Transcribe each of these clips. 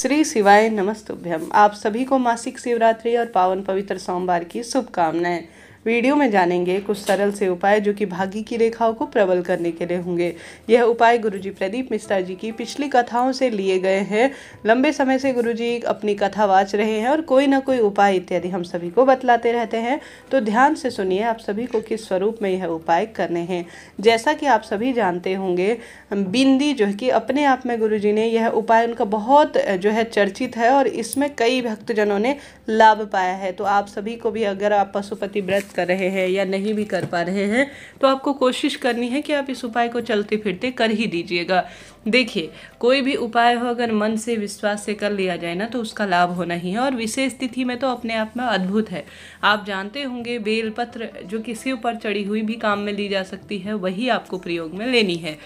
श्री शिवाय नमस्तुभ्यम। आप सभी को मासिक शिवरात्रि और पावन पवित्र सोमवार की शुभकामनाएं। वीडियो में जानेंगे कुछ सरल से उपाय जो कि भाग्य की रेखाओं को प्रबल करने के लिए होंगे। यह उपाय गुरुजी प्रदीप मिश्रा जी की पिछली कथाओं से लिए गए हैं। लंबे समय से गुरुजी अपनी कथा वाच रहे हैं और कोई ना कोई उपाय इत्यादि हम सभी को बतलाते रहते हैं, तो ध्यान से सुनिए आप सभी को किस स्वरूप में यह उपाय करने हैं। जैसा कि आप सभी जानते होंगे, बिंदी जो है कि अपने आप में गुरुजी ने यह उपाय उनका बहुत जो है चर्चित है और इसमें कई भक्तजनों ने लाभ पाया है। तो आप सभी को भी, अगर आप पशुपति व्रत कर रहे हैं या नहीं भी कर पा रहे हैं, तो आपको कोशिश करनी है कि आप इस उपाय को चलते फिरते कर ही दीजिएगा। देखिए, कोई भी उपाय हो अगर मन से विश्वास से कर लिया जाए ना, तो उसका लाभ होना ही है और विशेष तिथि में तो अपने आप में अद्भुत है। आप जानते होंगे बेलपत्र जो कि शिव पर चढ़ी हुई भी काम में ली जा सकती है, वही आपको प्रयोग में लेनी है।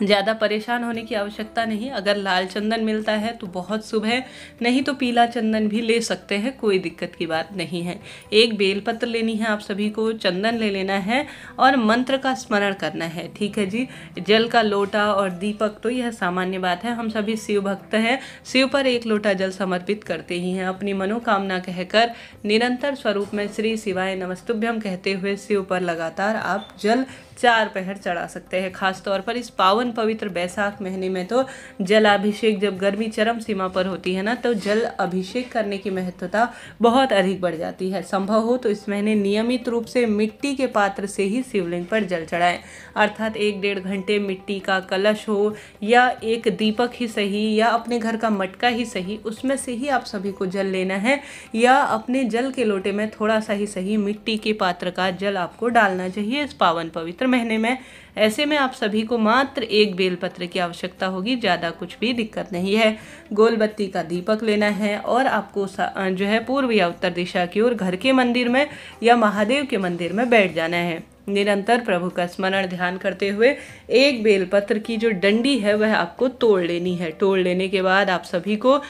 ज़्यादा परेशान होने की आवश्यकता नहीं। अगर लाल चंदन मिलता है तो बहुत शुभ है, नहीं तो पीला चंदन भी ले सकते हैं, कोई दिक्कत की बात नहीं है। एक बेलपत्र लेनी है आप सभी को, चंदन ले लेना है और मंत्र का स्मरण करना है। ठीक है जी। जल का लोटा और दीपक तो यह सामान्य बात है, हम सभी शिव भक्त हैं, शिव पर एक लोटा जल समर्पित करते ही हैं। अपनी मनोकामना कहकर निरंतर स्वरूप में श्री शिवाय नमस्तुभ्यम कहते हुए शिव पर लगातार आप जल 4 पहर चढ़ा सकते हैं। खास तौर पर इस पावन पवित्र बैसाख महीने में तो जलाभिषेक, जब गर्मी चरम सीमा पर होती है ना, तो जल अभिषेक करने की महत्वता बहुत अधिक बढ़ जाती है। संभव हो तो इस महीने नियमित रूप से मिट्टी के पात्र से ही शिवलिंग पर जल चढ़ाएं, अर्थात 1-1.5 घंटे मिट्टी का कलश हो या एक दीपक ही सही या अपने घर का मटका ही सही, उसमें से ही आप सभी को जल लेना है, या अपने जल के लोटे में थोड़ा सा ही सही मिट्टी के पात्र का जल आपको डालना चाहिए इस पावन पवित्र महीने में। ऐसे में आप सभी को मात्र एक बेलपत्र की आवश्यकता होगी, ज़्यादा कुछ भी दिक्कत नहीं है। गोल बत्ती का दीपक लेना है और आपको जो है पूर्व या उत्तर दिशा की ओर घर के मंदिर में या महादेव के मंदिर में बैठ जाना है। निरंतर प्रभु का स्मरण ध्यान करते हुए एक बेलपत्र की जो डंडी है वह आपको तोड़ लेनी है। तोड़ लेने के बाद आप सभी को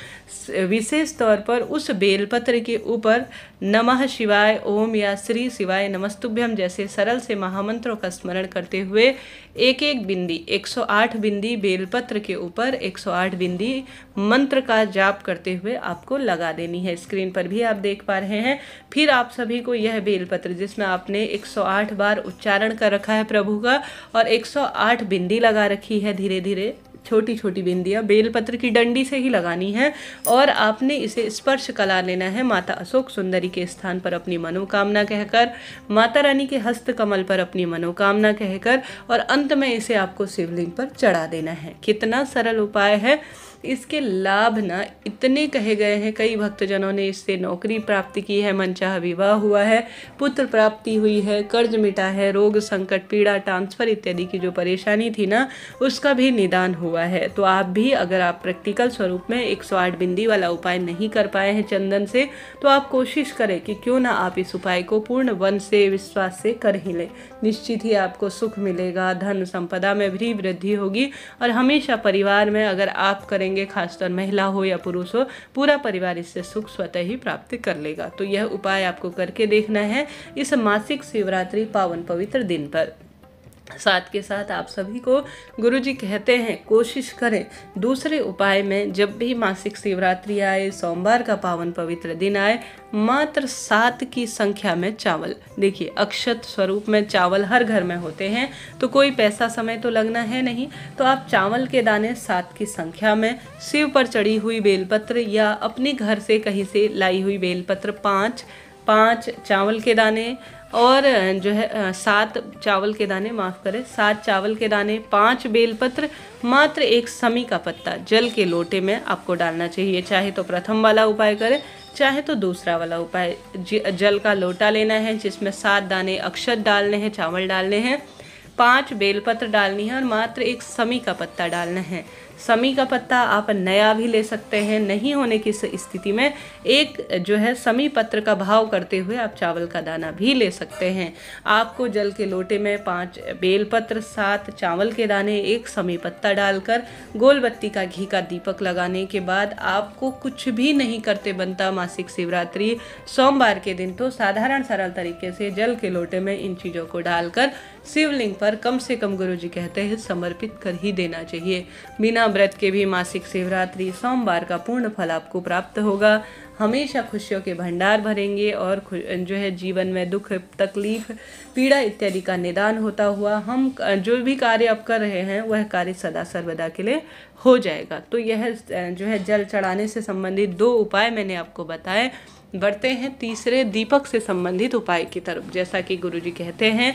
विशेष तौर पर उस बेलपत्र के ऊपर नमः शिवाय, ओम या श्री शिवाय नमस्तुभ्यम जैसे सरल से महामंत्रों का स्मरण करते हुए एक एक बिंदी, 108 बिंदी बेलपत्र के ऊपर 108 बिंदी मंत्र का जाप करते हुए आपको लगा देनी है। स्क्रीन पर भी आप देख पा रहे हैं। फिर आप सभी को यह बेलपत्र जिसमें आपने 108 बार उच्चारण कर रखा है प्रभु का और 108 बिंदी लगा रखी है, धीरे धीरे छोटी छोटी बिंदियां बेलपत्र की डंडी से ही लगानी है और आपने इसे स्पर्श कला लेना है माता अशोक सुंदरी के स्थान पर अपनी मनोकामना कहकर, माता रानी के हस्त कमल पर अपनी मनोकामना कहकर, और अंत में इसे आपको शिवलिंग पर चढ़ा देना है। कितना सरल उपाय है। इसके लाभ ना इतने कहे गए हैं, कई भक्तजनों ने इससे नौकरी प्राप्ति की है, मनचाहा विवाह हुआ है, पुत्र प्राप्ति हुई है, कर्ज मिटा है, रोग संकट पीड़ा ट्रांसफर इत्यादि की जो परेशानी थी ना, उसका भी निदान हुआ है। तो आप भी, अगर आप प्रैक्टिकल स्वरूप में 108 बिंदी वाला उपाय नहीं कर पाए हैं चंदन से, तो आप कोशिश करें कि क्यों ना आप इस उपाय को पूर्ण मन से विश्वास से कर ही लें। निश्चित ही आपको सुख मिलेगा, धन संपदा में भी वृद्धि होगी और हमेशा परिवार में अगर आप करेंगे, खासतौर महिला हो या पुरुष हो, पूरा परिवार इससे सुख स्वतः ही प्राप्त कर लेगा। तो यह उपाय आपको करके देखना है इस मासिक शिवरात्रि पावन पवित्र दिन पर। साथ के साथ आप सभी को गुरुजी कहते हैं कोशिश करें दूसरे उपाय में, जब भी मासिक शिवरात्रि आए, सोमवार का पावन पवित्र दिन आए, मात्र 7 की संख्या में चावल, देखिए अक्षत स्वरूप में चावल हर घर में होते हैं, तो कोई पैसा समय तो लगना है नहीं, तो आप चावल के दाने 7 की संख्या में, शिव पर चढ़ी हुई बेलपत्र या अपने घर से कहीं से लाई हुई बेलपत्र 5 चावल के दाने और जो है 7 चावल के दाने, माफ़ करें 7 चावल के दाने, 5 बेलपत्र, मात्र 1 समी का पत्ता जल के लोटे में आपको डालना चाहिए। चाहे तो प्रथम वाला उपाय करें, चाहे तो दूसरा वाला उपाय। जल का लोटा लेना है जिसमें 7 दाने अक्षत डालने हैं, चावल डालने हैं, 5 बेलपत्र डालनी है और मात्र 1 समी का पत्ता डालना है। समी का पत्ता आप नया भी ले सकते हैं, नहीं होने की स्थिति में एक जो है समी पत्र का भाव करते हुए आप चावल का दाना भी ले सकते हैं। आपको जल के लोटे में 5 बेलपत्र, 7 चावल के दाने, 1 समी पत्ता डालकर गोल बत्ती का घी का दीपक लगाने के बाद आपको कुछ भी नहीं करते बनता। मासिक शिवरात्रि सोमवार के दिन तो साधारण सरल तरीके से जल के लोटे में इन चीज़ों को डालकर शिवलिंग पर कम से कम गुरुजी कहते हैं समर्पित कर ही देना चाहिए। बिना व्रत के भी मासिक शिवरात्रि सोमवार का पूर्ण फल आपको प्राप्त होगा। हमेशा खुशियों के भंडार भरेंगे और जो है जीवन में दुख, तकलीफ, पीड़ा इत्यादि का निदान होता हुआ हम जो भी कार्य आप कर रहे हैं वह कार्य सदा सर्वदा के लिए हो जाएगा। तो यह जो है जल चढ़ाने से संबंधित 2 उपाय मैंने आपको बताए। बढ़ते हैं तीसरे दीपक से संबंधित उपाय की तरफ। जैसा कि गुरुजी कहते हैं,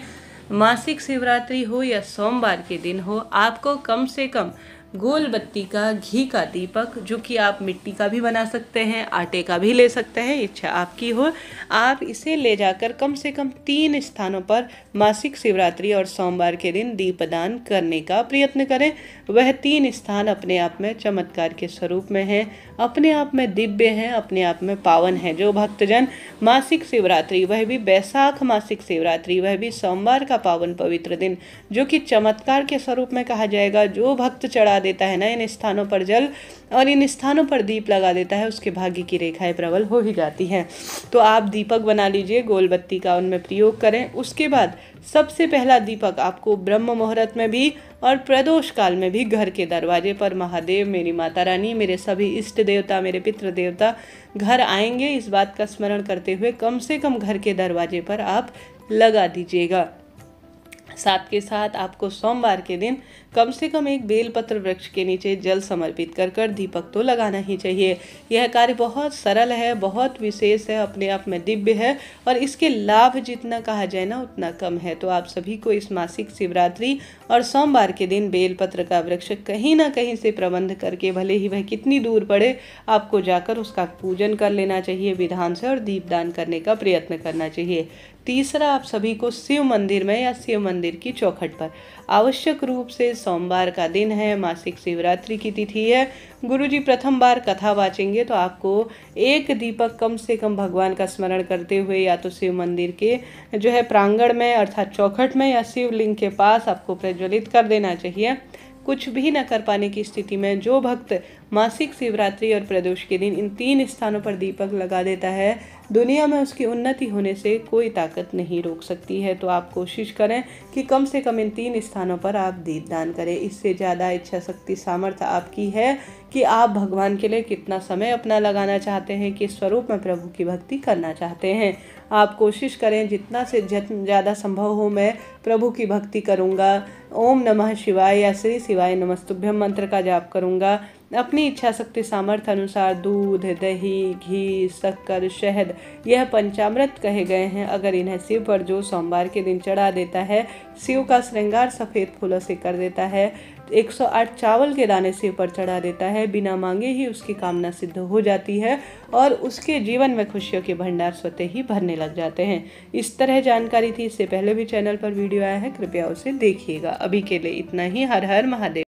मासिक शिवरात्रि हो या सोमवार के दिन हो, आपको कम से कम गोल बत्ती का घी का दीपक, जो कि आप मिट्टी का भी बना सकते हैं, आटे का भी ले सकते हैं, इच्छा आपकी हो, आप इसे ले जाकर कम से कम 3 स्थानों पर मासिक शिवरात्रि और सोमवार के दिन दीपदान करने का प्रयत्न करें। वह 3 स्थान अपने आप में चमत्कार के स्वरूप में हैं, अपने आप में दिव्य हैं, अपने आप में पावन हैं। जो भक्तजन मासिक शिवरात्रि, वह भी बैसाख मासिक शिवरात्रि, वह भी सोमवार का पावन पवित्र दिन, जो कि चमत्कार के स्वरूप में कहा जाएगा, जो भक्त चढ़ा देता है ना इन स्थानों पर जल और इन स्थानों पर दीप लगा देता है, उसके भाग्य की रेखाएं प्रबल हो ही जाती हैं। तो आप दीपक बना लीजिए, गोल बत्ती का उनमें प्रयोग करें। उसके बाद सबसे पहला दीपक आपको ब्रह्म मुहूर्त में भी और प्रदोष काल में भी घर के दरवाजे पर महादेव, मेरी माता रानी, मेरे सभी इष्ट देवता, मेरे पितृ देवता घर आएंगे, इस बात का स्मरण करते हुए कम से कम घर के दरवाजे पर आप लगा दीजिएगा। साथ के साथ आपको सोमवार के दिन कम से कम एक बेलपत्र वृक्ष के नीचे जल समर्पित कर कर दीपक तो लगाना ही चाहिए। यह कार्य बहुत सरल है, बहुत विशेष है, अपने आप में दिव्य है और इसके लाभ जितना कहा जाए ना उतना कम है। तो आप सभी को इस मासिक शिवरात्रि और सोमवार के दिन बेलपत्र का वृक्ष कहीं ना कहीं से प्रबंध करके, भले ही वह कितनी दूर पड़े, आपको जाकर उसका पूजन कर लेना चाहिए विधान से और दीपदान करने का प्रयत्न करना चाहिए। तीसरा, आप सभी को शिव मंदिर में या शिव मंदिर की चौखट पर आवश्यक रूप से, सोमवार का दिन है, मासिक शिवरात्रि की तिथि है, गुरुजी प्रथम बार कथा वाचेंगे, तो आपको एक दीपक कम से कम भगवान का स्मरण करते हुए या तो शिव मंदिर के जो है प्रांगण में अर्थात चौखट में या शिवलिंग के पास आपको प्रज्वलित कर देना चाहिए। कुछ भी न कर पाने की स्थिति में जो भक्त मासिक शिवरात्रि और प्रदोष के दिन इन 3 स्थानों पर दीपक लगा देता है, दुनिया में उसकी उन्नति होने से कोई ताकत नहीं रोक सकती है। तो आप कोशिश करें कि कम से कम इन 3 स्थानों पर आप दीपदान करें। इससे ज़्यादा इच्छा शक्ति सामर्थ्य आपकी है कि आप भगवान के लिए कितना समय अपना लगाना चाहते हैं, किस स्वरूप में प्रभु की भक्ति करना चाहते हैं। आप कोशिश करें जितना से ज़्यादा संभव हो मैं प्रभु की भक्ति करूँगा, ओम नमः शिवाय या श्री शिवाय नमस्तुभ्यम मंत्र का जाप करूँगा। अपनी इच्छा शक्ति सामर्थ्य अनुसार दूध, दही, घी, शक्कर, शहद, यह पंचामृत कहे गए हैं, अगर इन्हें शिव पर जो सोमवार के दिन चढ़ा देता है, शिव का श्रृंगार सफ़ेद फूलों से कर देता है, 108 चावल के दाने शिव पर चढ़ा देता है, बिना मांगे ही उसकी कामना सिद्ध हो जाती है और उसके जीवन में खुशियों के भंडार स्वतः ही भरने लग जाते हैं। इस तरह जानकारी थी, इससे पहले भी चैनल पर वीडियो आया है, कृपया उसे देखिएगा। अभी के लिए इतना ही। हर हर महादेव।